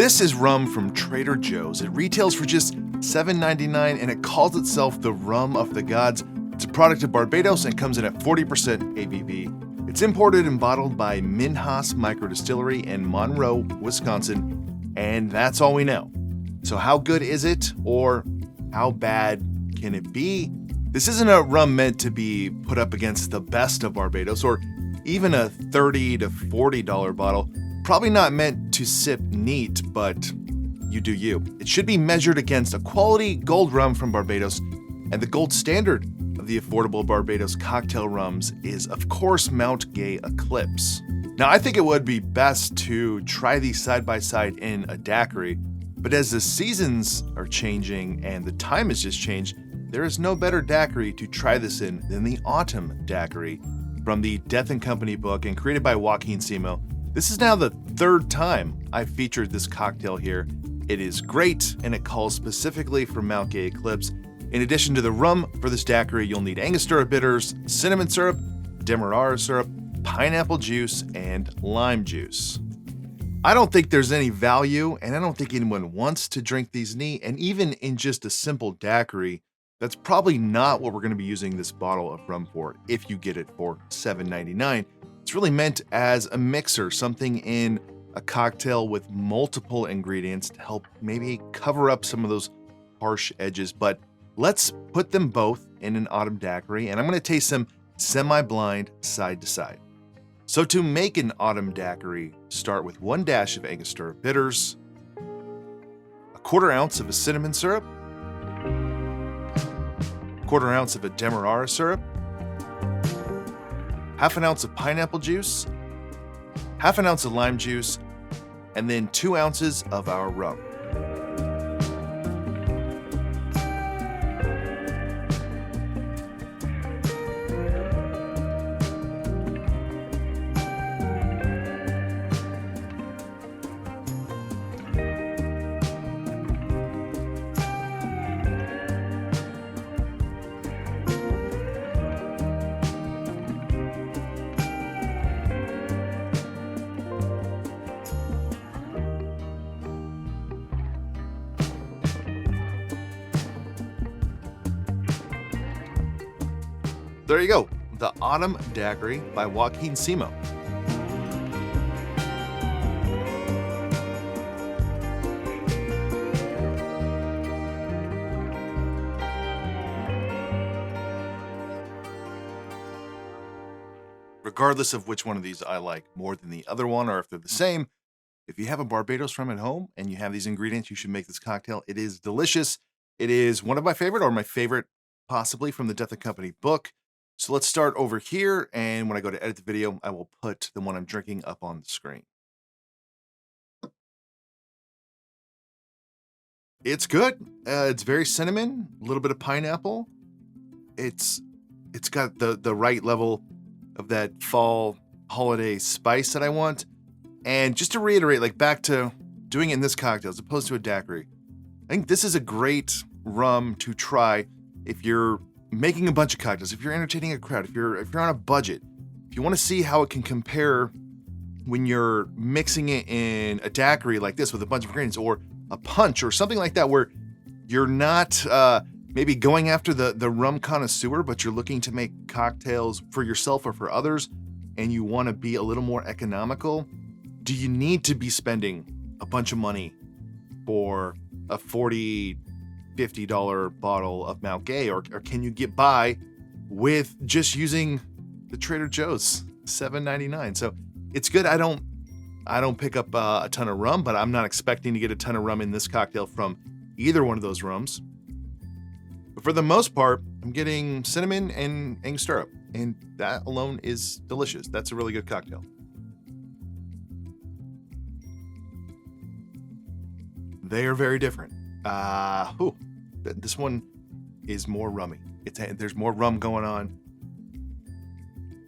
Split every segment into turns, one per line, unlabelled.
This is rum from Trader Joe's. It retails for just $7.99 and it calls itself the rum of the gods. It's a product of Barbados and comes in at 40% ABV. It's imported and bottled by Minhas Micro Distillery in Monroe, Wisconsin, and that's all we know. So how good is it, or how bad can it be? This isn't a rum meant to be put up against the best of Barbados or even a $30 to $40 bottle. Probably not meant to sip neat, but you do you. It should be measured against a quality gold rum from Barbados, and the gold standard of the affordable Barbados cocktail rums is, of course, Mount Gay Eclipse. Now, I think it would be best to try these side by side in a daiquiri, but as the seasons are changing and the time has just changed, there is no better daiquiri to try this in than the Autumn Daiquiri from the Death & Company book and created by Joaquin Simo. This is now the third time I've featured this cocktail here. It is great, and it calls specifically for Mount Gay Eclipse. In addition to the rum for this daiquiri, you'll need Angostura bitters, cinnamon syrup, demerara syrup, pineapple juice, and lime juice. I don't think there's any value, and I don't think anyone wants to drink these neat, and even in just a simple daiquiri, that's probably not what we're going to be using this bottle of rum for if you get it for $7.99. It's really meant as a mixer, something in a cocktail with multiple ingredients to help maybe cover up some of those harsh edges. But let's put them both in an autumn daiquiri, and I'm going to taste them semi-blind side to side. So to make an autumn daiquiri, start with 1 dash of Angostura bitters, 1/4 ounce of a cinnamon syrup, 1/4 ounce of a demerara syrup, 1/2 ounce of pineapple juice, 1/2 ounce of lime juice, and then 2 ounces of our rum. There you go, the Autumn Daiquiri by Joaquin Simo. Regardless of which one of these I like more than the other one, or if they're the same, if you have a Barbados rum at home and you have these ingredients, you should make this cocktail. It is delicious. It is one of my favorite, or my favorite possibly, from the Death & Company book. So let's start over here, and when I go to edit the video, I will put the one I'm drinking up on the screen. It's good. It's very cinnamon, a little bit of pineapple. It's got the right level of that fall holiday spice that I want. And just to reiterate, like back to doing it in this cocktail as opposed to a daiquiri, I think this is a great rum to try if you're making a bunch of cocktails, if you're entertaining a crowd, if you're on a budget, if you want to see how it can compare when you're mixing it in a daiquiri like this with a bunch of ingredients, or a punch or something like that, where you're not maybe going after the rum connoisseur, but you're looking to make cocktails for yourself or for others, and you want to be a little more economical. Do you need to be spending a bunch of money for a $40, $50 bottle of Mount Gay, or can you get by with just using the Trader Joe's $7.99? So it's good. I don't pick up a ton of rum, but I'm not expecting to get a ton of rum in this cocktail from either one of those rums. But for the most part, I'm getting cinnamon and Angostura, and that alone is delicious. That's a really good cocktail. They are very different. This one is more rummy. There's more rum going on.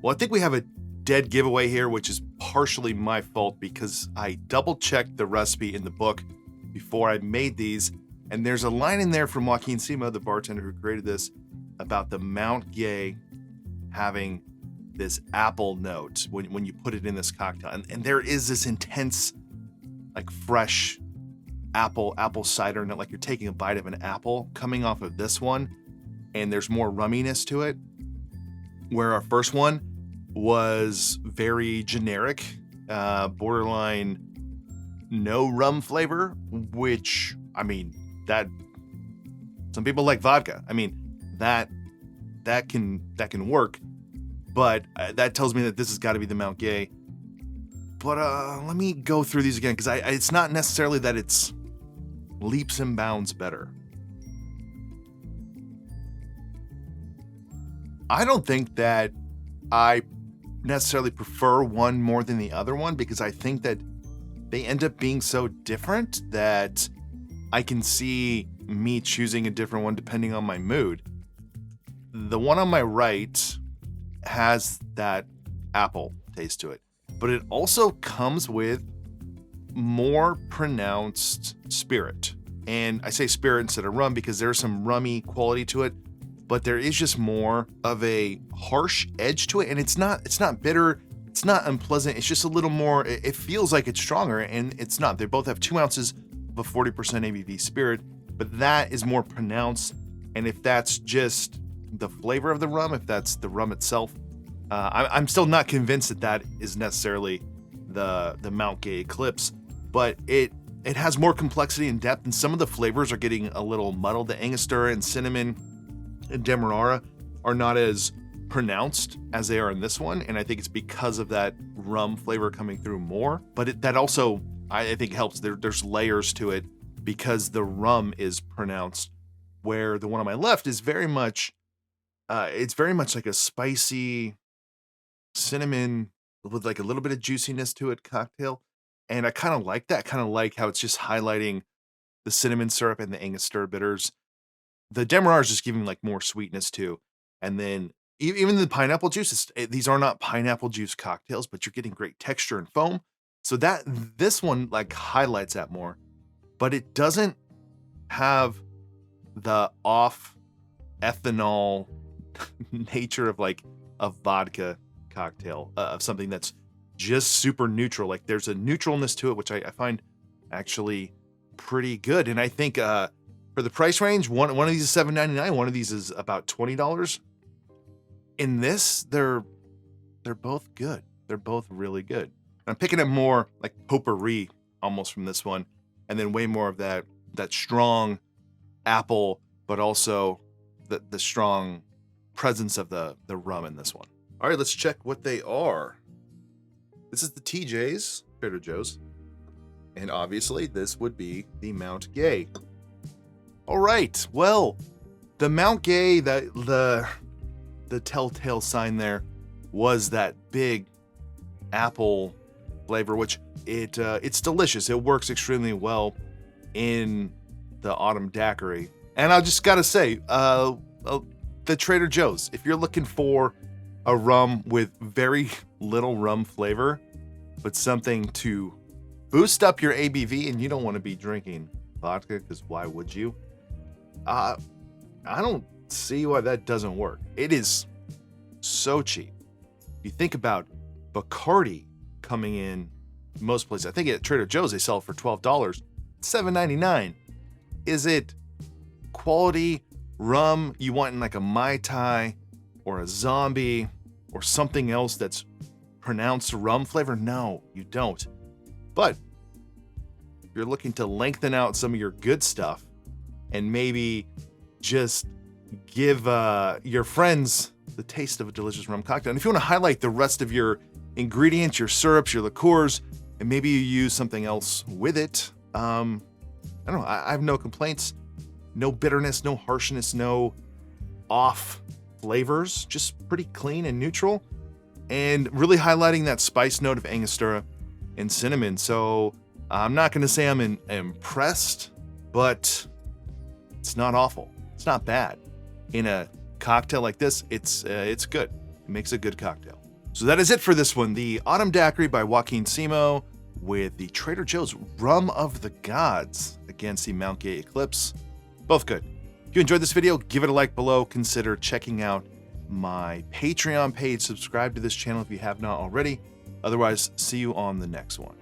Well, I think we have a dead giveaway here, which is partially my fault because I double-checked the recipe in the book before I made these, and there's a line in there from Joaquin Simo, the bartender who created this, about the Mount Gay having this apple note when you put it in this cocktail. And there is this intense, like fresh apple cider in it, like you're taking a bite of an apple coming off of this one, and there's more rumminess to it. Where our first one was very generic, borderline no rum flavor, which, I mean, that some people like vodka. I mean, that can work, but that tells me that this has got to be the Mount Gay. But let me go through these again, because it's not necessarily that it's leaps and bounds better. I don't think that I necessarily prefer one more than the other one, because I think that they end up being so different that I can see me choosing a different one depending on my mood. The one on my right has that apple taste to it, but it also comes with more pronounced spirit. And I say spirit instead of rum because there's some rummy quality to it, but there is just more of a harsh edge to it. And it's not bitter, it's not unpleasant, it's just a little more, it feels like it's stronger, and it's not. They both have 2 ounces of a 40% ABV spirit, but that is more pronounced. And if that's just the flavor of the rum, if that's the rum itself, I'm still not convinced that is necessarily the Mount Gay Eclipse, but it has more complexity and depth, and some of the flavors are getting a little muddled. The Angostura and cinnamon and Demerara are not as pronounced as they are in this one, and I think it's because of that rum flavor coming through more. But that also, I think, helps. There's layers to it because the rum is pronounced, where the one on my left is very much, it's very much like a spicy cinnamon with like a little bit of juiciness to it cocktail. And I kind of like that. Kind of like how it's just highlighting the cinnamon syrup and the Angostura bitters. The Demerara is just giving like more sweetness too. And then even the pineapple juice, these are not pineapple juice cocktails, but you're getting great texture and foam. So this one like highlights that more, but it doesn't have the off ethanol nature of like a vodka cocktail, of something that's just super neutral. Like there's a neutralness to it, which I find actually pretty good. And I think for the price range, one of these is $7.99, one of these is about $20. In this, they're both good. They're both really good. I'm picking up more like potpourri almost from this one, and then way more of that strong apple, but also the strong presence of the rum in this one. All right, let's check what they are. This is the TJ's, Trader Joe's, and obviously this would be the Mount Gay. All right, well, the Mount Gay, the telltale sign there was that big apple flavor, which it's delicious. It works extremely well in the Autumn Daiquiri. And I just gotta say, the Trader Joe's, if you're looking for a rum with very little rum flavor, but something to boost up your ABV, and you don't want to be drinking vodka, because why would you? I don't see why that doesn't work. It is so cheap. You think about Bacardi coming in most places. I think at Trader Joe's they sell it for $12, $7.99. Is it quality rum you want in like a Mai Tai or a Zombie or something else that's pronounced rum flavor? No, you don't. But if you're looking to lengthen out some of your good stuff and maybe just give your friends the taste of a delicious rum cocktail, and if you want to highlight the rest of your ingredients, your syrups, your liqueurs, and maybe you use something else with it, I don't know, I have no complaints. No bitterness, no harshness, no off flavors, just pretty clean and neutral, and really highlighting that spice note of Angostura and cinnamon. So I'm not going to say I'm impressed, but it's not awful. It's not bad. In a cocktail like this, it's good. It makes a good cocktail. So that is it for this one. The Autumn Daiquiri by Joaquin Simo with the Trader Joe's Rum of the Gods against the Mount Gay Eclipse. Both good. If you enjoyed this video, give it a like below. Consider checking out my Patreon page. Subscribe to this channel if you have not already. Otherwise, see you on the next one.